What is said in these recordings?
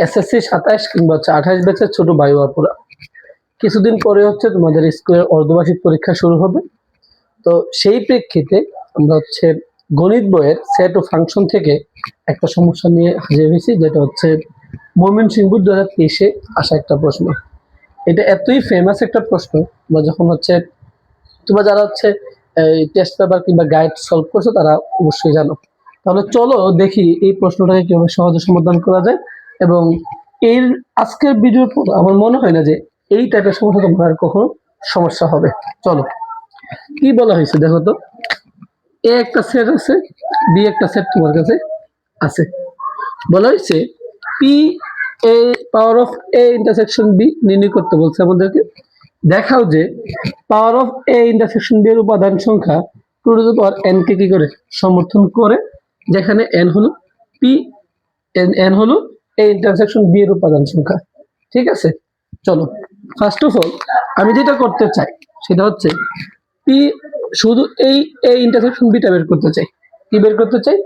SSC 27 কিংবা 28 ব্যাচের ছোট ভাই ও আপুরা, কিছুদিন পরে হচ্ছে তোমাদের স্কুলের অর্ধবার্ষিক পরীক্ষা শুরু হবে। তো সেই প্রেক্ষিতে আমরা হচ্ছে গণিত বইয়ের সেট ও ফাংশন থেকে একটা সমস্যা নিয়ে হাজির হয়েছি, যেটা হচ্ছে ময়মনসিংহ 2023-এ আসা একটা প্রশ্ন। এটা এতই ফেমাস একটা প্রশ্ন, বা যখন হচ্ছে তোমরা যারা হচ্ছে এই টেস্ট পেপার কিংবা গাইড সলভ করছো তারা অবশ্যই জানো। তাহলে চলো দেখি এই প্রশ্নটাকে কিভাবে সহজে সমাধান করা যায়। এবং এর আজকের ভিডিওর পর আমার মনে হয় না যে এই টাইপের সমস্যা তোমার আর কখনো সমস্যা হবে। চলো কি বলা হয়েছে দেখো তো। এ একটা সেট আছে, বি একটা সেট তোমার কাছে আছে। বলা হয়েছে P A power of A intersection B নির্ণয় করতে বলছে আমাদেরকে। দেখাও যে power of A intersection B এর উপাদান সংখ্যা two to the power n কে কি করে সমর্থন করে, যেখানে এন হলো পি, এন হলো এ ইন্টারসেকশন বি এর উপাদান সংখ্যা। ঠিক আছে, চলো ফার্স্ট অফ অল আমি যেটা করতে চাই সেটা হচ্ছে পি শুধু এই এ ইন্টারসেকশন বিটা বের করতে চাই। কি বের করতে চাই?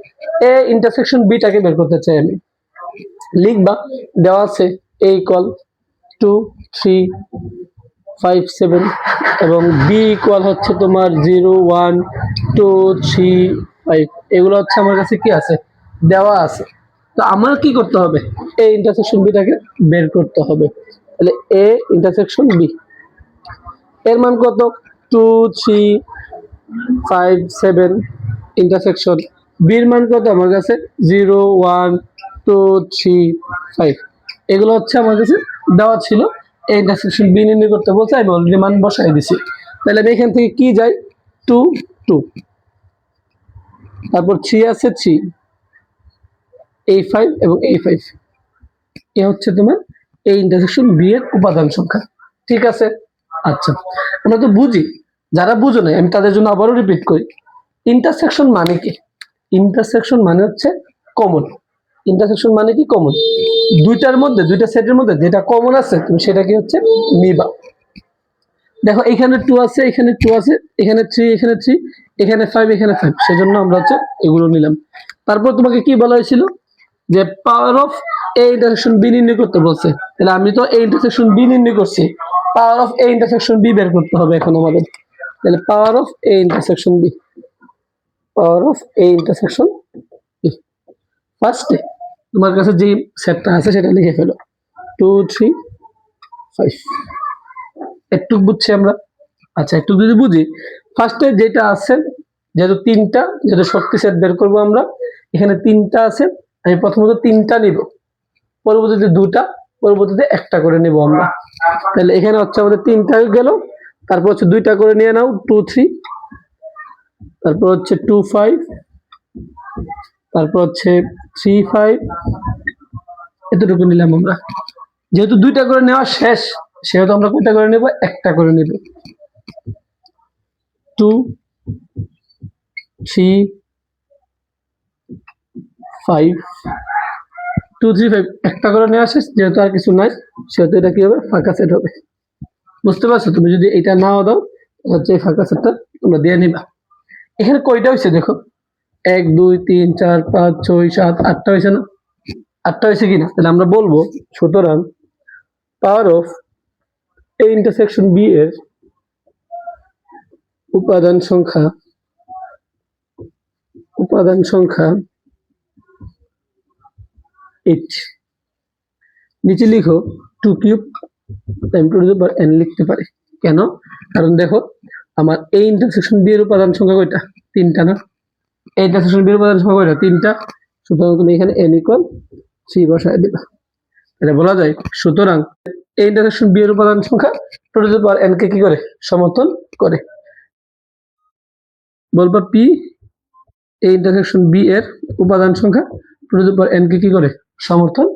এ ইন্টারসেকশন বিটাকে বের করতে চাই আমি। লিখবা দেওয়া আছে এ ইকুয়াল 2 3 5 7 এবং বি ইকুয়াল হচ্ছে তোমার 0 1 2 3 5। এগুলো হচ্ছে আমার কাছে কি আছে, দেওয়া আছে। তো আমার কি করতে হবে? এ ইন্টারসেকশন বিটাকে বের করতে হবে। তাহলে এ ইন্টারসেকশন বি এর মান কত? 2 3 5 7 ইন্টারসেকশন বির মান কত আমার কাছে? 0 1 2 3 5। এগুলো হচ্ছে আমার কাছে দেওয়া ছিল। এই ইন্টারসেকশন বি নির্ণয় করতে বলছে, আমি অলরেডি মান বসাই দিছি। তাহলে আমি এখান থেকে কি যাই? 2 2, তারপর 3 আছে 3, এই 5 এবং এই 5। এ হচ্ছে তোমার এই ইন্টারসেকশন বি এর উপাদান সংখ্যা। ঠিক আছে, আচ্ছা আমরা তো বুঝি, যারা বুঝো না আমি তাদের জন্য আবারও রিপিট করি। ইন্টারসেকশন মানে কি? ইন্টারসেকশন মানে হচ্ছে কমন। ইন্টারসেকশন মানে কি? কমন। দুইটার মধ্যে, দুইটা সেটের মধ্যে যেটা কমন আছে তুমি সেটা কি হচ্ছে নিবা। দেখো এখানে 2 আছে, এখানে 2 আছে, এখানে 3, এখানে 3, এখানে 5, এখানে 5, সেজন্য আমরা হচ্ছে এগুলো নিলাম। তারপর তোমাকে কি বলা হয়েছিল? যে power of A intersection B নির্ণয় করতে বলছে। তাহলে আমি তো এ ইন্টারসেকশন বি নির্ণয় করছি, power of A intersection B বের করতে হবে এখন আমাদের। তাহলে power of A intersection B, power of A intersection B. ফার্স্টে তোমার কাছে যে সেটটা আছে সেটা লিখে ফেলো, 2 3 5। একটু বুঝছি আমরা? আচ্ছা একটু যদি বুঝি, ফার্স্টে যেটা আছে, যেহেতু তিনটা, যেহেতু শক্তি সেট বের করবো আমরা, এখানে তিনটা আছে, আমি প্রথমত তিনটা নিব, পরবর্তীতে দুটা, পরবর্তীতে একটা করে নিব আমরা। তাহলে এখানে হচ্ছে আমাদের তিনটা গেল, তারপর হচ্ছে দুইটা করে নিয়ে নাও 2 3, তারপর হচ্ছে 2 5, তারপর হচ্ছে 3 5, এতটুকু নিলাম আমরা। যেহেতু দুইটা করে নেওয়া শেষ সেহেতু আমরা কয়টা করে নেব? একটা করে নেব। 2 3 5, 2 3 5 একটা করে নেওয়া শেষ, যেহেতু আর কিছু নাই সেহেতু এটা কি হবে? ফাঁকা সেট হবে। বুঝতে পারছো? তুমি যদি এটা নাও দাও হচ্ছে এই ফাঁকা সেটটা তোমরা দিয়ে নিবা। এখানে কয়টা হয়েছে দেখো, 1 2 3 4 5 6 7 8টা হয়েছে না? 8টা হয়েছে কিনা? তাহলে আমরা বলবো সুতরাং power of A intersection B এর উপাদান সংখ্যা, উপাদান সংখ্যা 8। নিচে লিখো 2 cube time two the power n লিখতে পারি। কেন? কারণ দেখো আমার এই ইন্টারসেকশন বি এর উপাদান সংখ্যা কয়টা? 3টা না? এই ইন্টারসেকশন বি এর উপাদান সংখ্যা কয়টা? 3টা। সুতরাং তুমি এখানে n ইকুয়াল 3 বসায় দিবা। তাহলে বলা যায় সুতরাং এই ইন্টারসেকশন বি এর উপাদান সংখ্যা two to the power n কে কি করে সমর্থন করে। বলবা পি এই ইন্টারসেকশন বি এর উপাদান সংখ্যা two to the power n কে কি করে সমর্থন